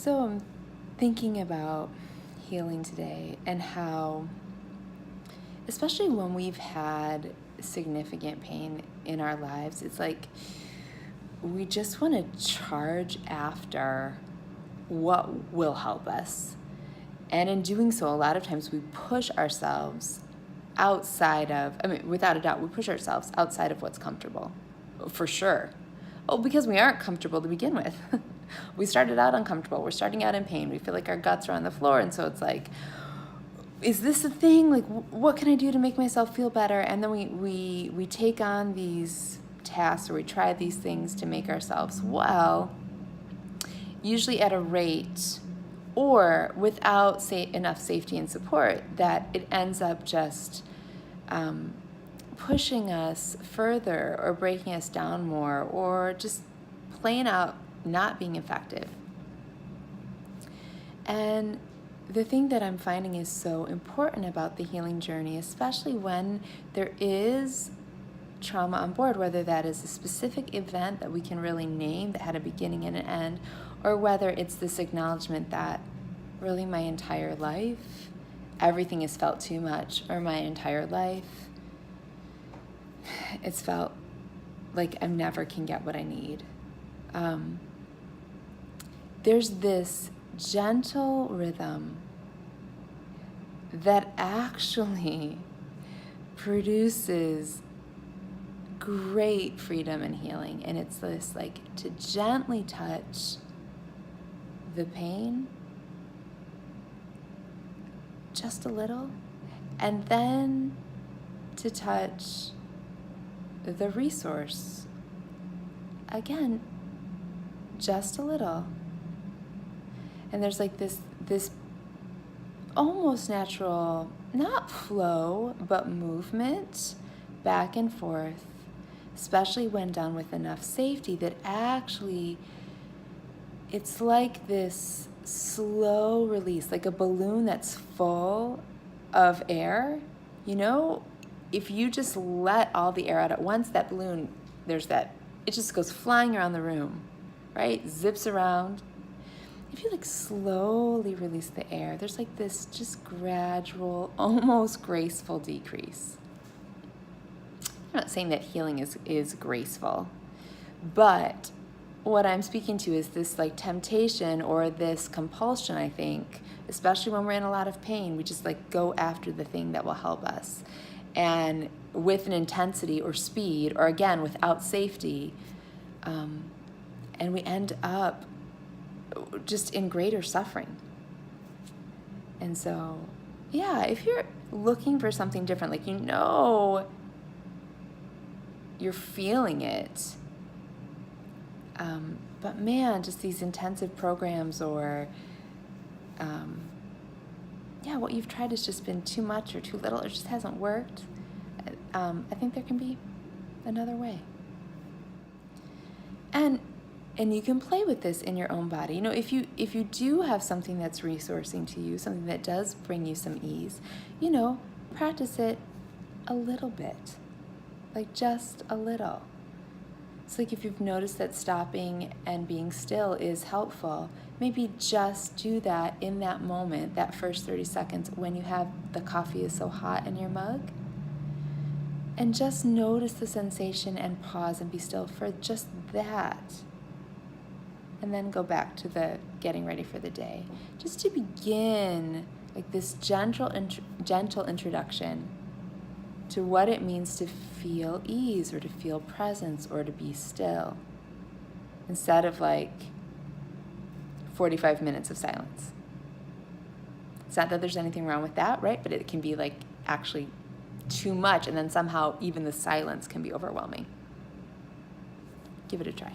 So I'm thinking about healing today and how, especially when we've had significant pain in our lives, it's like we just want to charge after what will help us. And in doing so, a lot of times we push ourselves without a doubt, we push ourselves outside of what's comfortable, for sure. Oh, because we aren't comfortable to begin with. We started out uncomfortable. We're starting out in pain. We feel like our guts are on the floor. And so it's like, is this a thing? Like, what can I do to make myself feel better? And then we take on these tasks, or we try these things to make ourselves well, usually at a rate or without enough safety and support that it ends up just pushing us further or breaking us down more, or just plain out not being effective. And the thing that I'm finding is so important about the healing journey, especially when there is trauma on board, whether that is a specific event that we can really name that had a beginning and an end, or whether it's this acknowledgement that really my entire life, everything has felt too much, or my entire life, it's felt like I never can get what I need. There's this gentle rhythm that actually produces great freedom and healing. And it's this, like, to gently touch the pain just a little, and then to touch the resource again just a little. And there's like this almost natural, not flow, but movement back and forth, especially when done with enough safety, that actually it's like this slow release, like a balloon that's full of air. You know, if you just let all the air out at once, that balloon, it just goes flying around the room, right? Zips around. If you like slowly release the air, there's like this just gradual, almost graceful decrease. I'm not saying that healing is graceful, but what I'm speaking to is this like temptation or this compulsion, I think, especially when we're in a lot of pain, we just like go after the thing that will help us. And with an intensity or speed, or again, without safety, and we end up just in greater suffering. And so, yeah, if you're looking for something different, like, you're feeling it, but man, just these intensive programs, or what you've tried has just been too much or too little, it just hasn't worked. I think there can be another way. And you can play with this in your own body. If you do have something that's resourcing to you, something that does bring you some ease, practice it a little bit, like just a little. It's like if you've noticed that stopping and being still is helpful, maybe just do that in that moment, that first 30 seconds when the coffee is so hot in your mug. And just notice the sensation and pause and be still for just that. And then go back to the getting ready for the day. Just to begin like this gentle introduction to what it means to feel ease, or to feel presence, or to be still, instead of like 45 minutes of silence. It's not that there's anything wrong with that, right? But it can be like actually too much, and then somehow even the silence can be overwhelming. Give it a try.